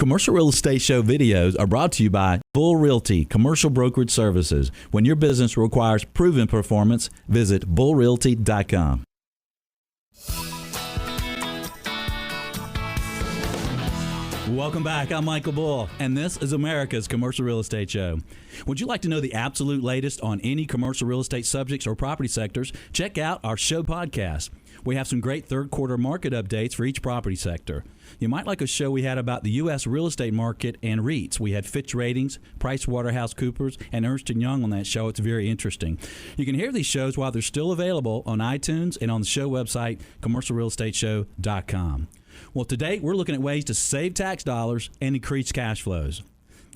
Commercial Real Estate Show videos are brought to you by Bull Realty Commercial Brokerage Services. When your business requires proven performance, visit bullrealty.com. Welcome back. I'm Michael Bull, and this is America's Commercial Real Estate Show. Would you like to know the absolute latest on any commercial real estate subjects or property sectors? Check out our show podcast. We have some great third quarter market updates for each property sector. You might like a show we had about the U.S. real estate market and REITs. We had Fitch Ratings, PricewaterhouseCoopers, and Ernst & Young on that show. It's very interesting. You can hear these shows while they're still available on iTunes and on the show website, commercialrealestateshow.com. Well, today we're looking at ways to save tax dollars and increase cash flows.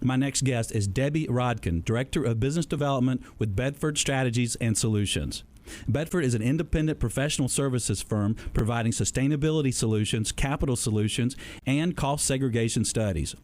My next guest is Debbie Rodkin, Director of Business Development with Bedford Strategies and Solutions. Bedford is an independent professional services firm providing sustainability solutions, capital solutions, and cost segregation studies.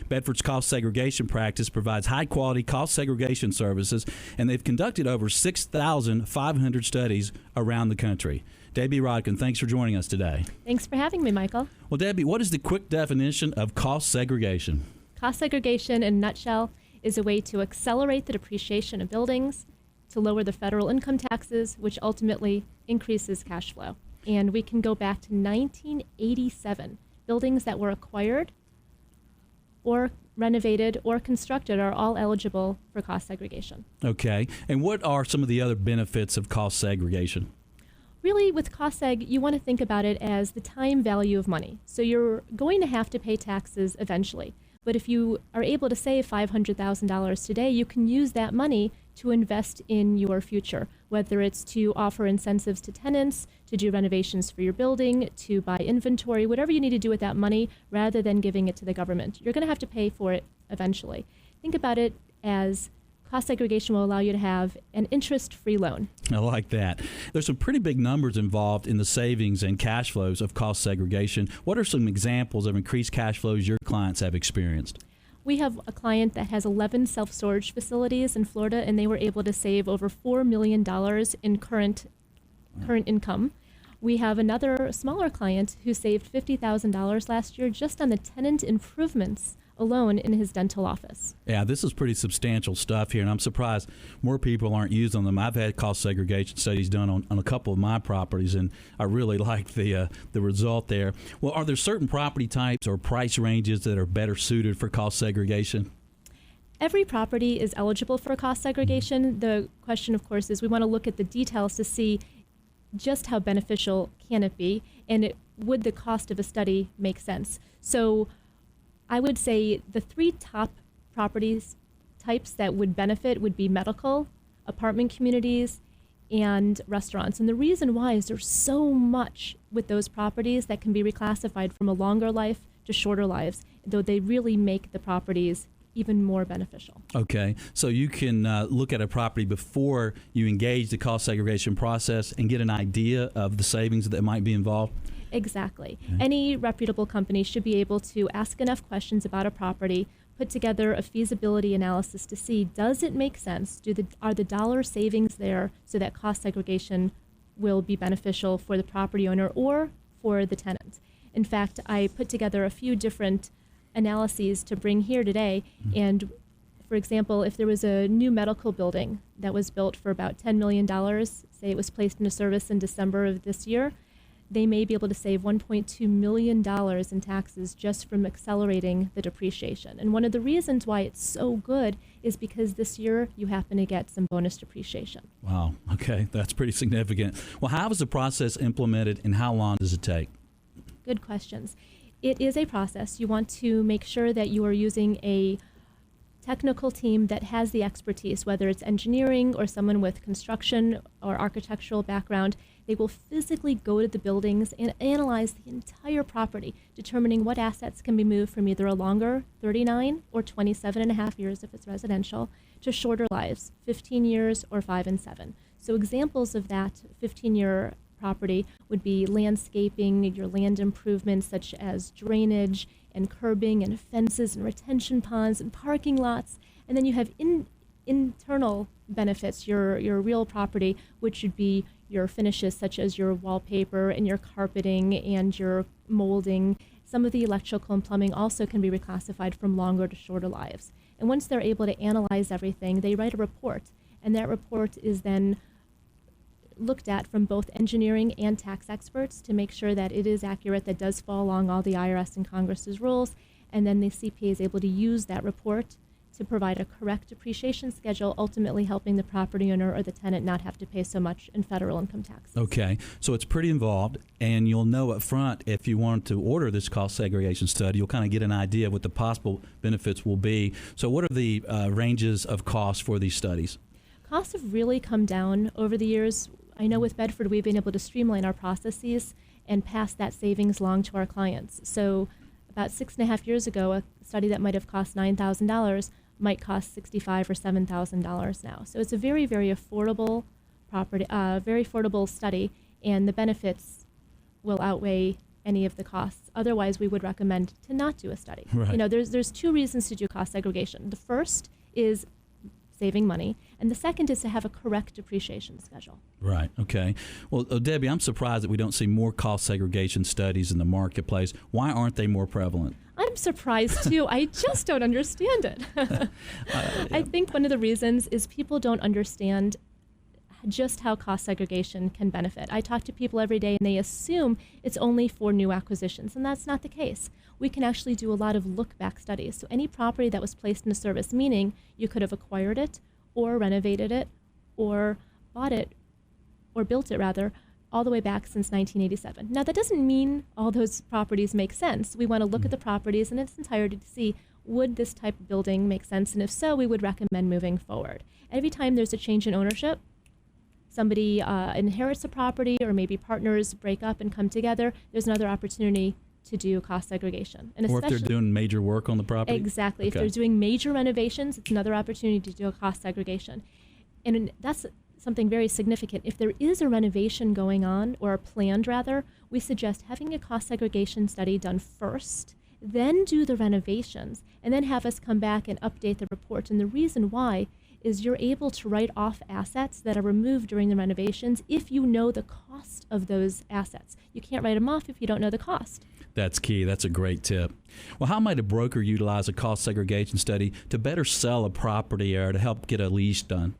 Bedford's cost segregation practice provides high-quality cost segregation services, and they've conducted over 6,500 studies around the country. Debbie Rodkin, thanks for joining us today. Thanks for having me, Michael. Well, Debbie, what is the quick definition of cost segregation? Cost segregation, in a nutshell, is a way to accelerate the depreciation of buildings, to lower the federal income taxes, which ultimately increases cash flow. And we can go back to 1987. Buildings that were acquired or renovated or constructed are all eligible for cost segregation. Okay. And what are some of the other benefits of cost segregation? Really, with cost seg, you want to think about it as the time value of money. So you're going to have to pay taxes eventually. But if you are able to save $500,000 today, you can use that money to invest in your future, whether it's to offer incentives to tenants, to do renovations for your building, to buy inventory, whatever you need to do with that money, rather than giving it to the government. You're going to have to pay for it eventually. Think about it as cost segregation will allow you to have an interest-free loan. I like that. There's some pretty big numbers involved in the savings and cash flows of cost segregation. What are some examples of increased cash flows your clients have experienced? We have a client that has 11 self-storage facilities in Florida, and they were able to save over $4 million in current income. We have another smaller client who saved $50,000 last year just on the tenant improvements alone in his dental office. Yeah, this is pretty substantial stuff here, and I'm surprised more people aren't using them. I've had cost segregation studies done on a couple of my properties, and I really like the result there. Well, are there certain property types or price ranges that are better suited for cost segregation? Every property is eligible for cost segregation. The question, of course, is we want to look at the details to see just how beneficial can it be, and would the cost of a study make sense? So I would say the three top properties types that would benefit would be medical, apartment communities, and restaurants. And the reason why is there's so much with those properties that can be reclassified from a longer life to shorter lives, though they really make the properties even more beneficial. Okay, so you can look at a property before you engage the cost segregation process and get an idea of the savings that might be involved? Exactly. Okay. Any reputable company should be able to ask enough questions about a property, put together a feasibility analysis to see, does it make sense? Are the dollar savings there so that cost segregation will be beneficial for the property owner or for the tenant? In fact, I put together a few different analyses to bring here today. And for example, if there was a new medical building that was built for about $10 million, say it was placed into service in December of this year, they may be able to save $1.2 million in taxes just from accelerating the depreciation. And one of the reasons why it's so good is because this year you happen to get some bonus depreciation. Wow. Okay. That's pretty significant. Well, how is the process implemented and how long does it take? Good questions. It is a process. You want to make sure that you are using a technical team that has the expertise, whether it's engineering or someone with construction or architectural background. They will physically go to the buildings and analyze the entire property, determining what assets can be moved from either a longer 39 or 27 and a half years if it's residential to shorter lives, 15 years or 5 and 7. So examples of that 15-year property would be landscaping, your land improvements such as drainage and curbing and fences and retention ponds and parking lots. And then you have internal benefits, your real property, which would be your finishes such as your wallpaper and your carpeting and your molding some of the electrical and plumbing also can be reclassified from longer to shorter lives. And once they're able to analyze everything, they write a report, and that report is then looked at from both engineering and tax experts to make sure that it is accurate, that does fall along all the IRS and Congress's rules, and then the CPA is able to use that report to provide a correct depreciation schedule, ultimately helping the property owner or the tenant not have to pay so much in federal income tax. Okay, so it's pretty involved, and you'll know up front if you want to order this cost segregation study, you'll kind of get an idea of what the possible benefits will be. So what are the ranges of costs for these studies? Costs have really come down over the years. I know with Bedford, we've been able to streamline our processes and pass that savings along to our clients. So about 6.5 years ago, a study that might have cost $9,000 might cost $65,000 or $7,000 now. So it's a very, very affordable very affordable study, and the benefits will outweigh any of the costs. Otherwise, we would recommend to not do a study. Right. You know, there's two reasons to do cost segregation. The first is saving money, and the second is to have a correct depreciation schedule. Right. Okay. Well, Debbie, I'm surprised that we don't see more cost segregation studies in the marketplace. Why aren't they more prevalent? I'm surprised too. I just don't understand it. I think one of the reasons is people don't understand just how cost segregation can benefit. I talk to people every day and they assume it's only for new acquisitions, and that's not the case. We can actually do a lot of look-back studies. So any property that was placed into service, meaning you could have acquired it or renovated it or bought it or built it rather, all the way back since 1987. Now that doesn't mean all those properties make sense. We want to look at the properties in its entirety to see, would this type of building make sense? And if so, we would recommend moving forward. Every time there's a change in ownership, somebody inherits a property or maybe partners break up and come together, there's another opportunity to do cost segregation. And or if they're doing major work on the property? Exactly. Okay. If they're doing major renovations, it's another opportunity to do a cost segregation. And that's something very significant. If there is a renovation going on, or planned rather, we suggest having a cost segregation study done first, then do the renovations, and then have us come back and update the report. And the reason why is you're able to write off assets that are removed during the renovations if you know the cost of those assets. You can't write them off if you don't know the cost. That's key. That's a great tip. Well, how might a broker utilize a cost segregation study to better sell a property or to help get a lease done?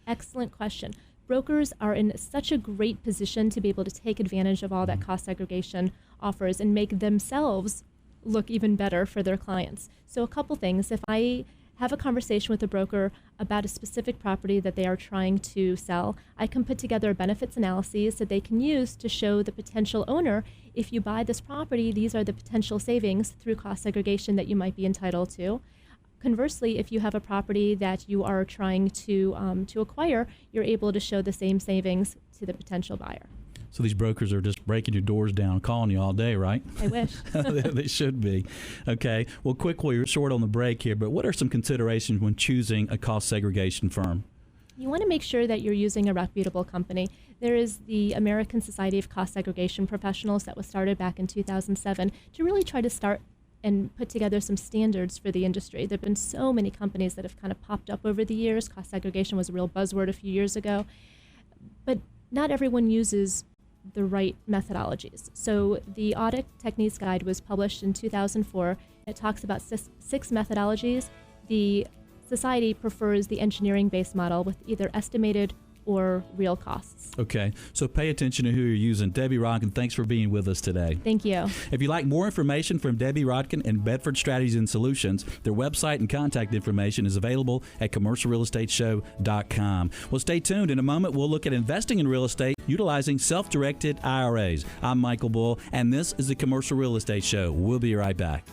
Excellent question. Brokers are in such a great position to be able to take advantage of all that cost segregation offers and make themselves look even better for their clients. So a couple things. If I have a conversation with a broker about a specific property that they are trying to sell, I can put together a benefits analysis that they can use to show the potential owner, if you buy this property, these are the potential savings through cost segregation that you might be entitled to. Conversely, if you have a property that you are trying to acquire, you're able to show the same savings to the potential buyer. So these brokers are just breaking your doors down, calling you all day, right? I wish. They should be. Okay. Well, quickly, we're short on the break here, but what are some considerations when choosing a cost segregation firm? You want to make sure that you're using a reputable company. There is the American Society of Cost Segregation Professionals that was started back in 2007 to really try to start and put together some standards for the industry. There have been so many companies that have kind of popped up over the years. Cost segregation was a real buzzword a few years ago. But not everyone uses the right methodologies. So the Audit Techniques Guide was published in 2004. It talks about six methodologies. The Society prefers the engineering-based model with either estimated or real costs. Okay, so pay attention to who you're using. Debbie Rodkin, thanks for being with us today. Thank you. If you'd like more information from Debbie Rodkin and Bedford Strategies and Solutions, their website and contact information is available at commercialrealestateshow.com. Well, stay tuned. In a moment, we'll look at investing in real estate utilizing self-directed IRAs. I'm Michael Bull, and this is the Commercial Real Estate Show. We'll be right back.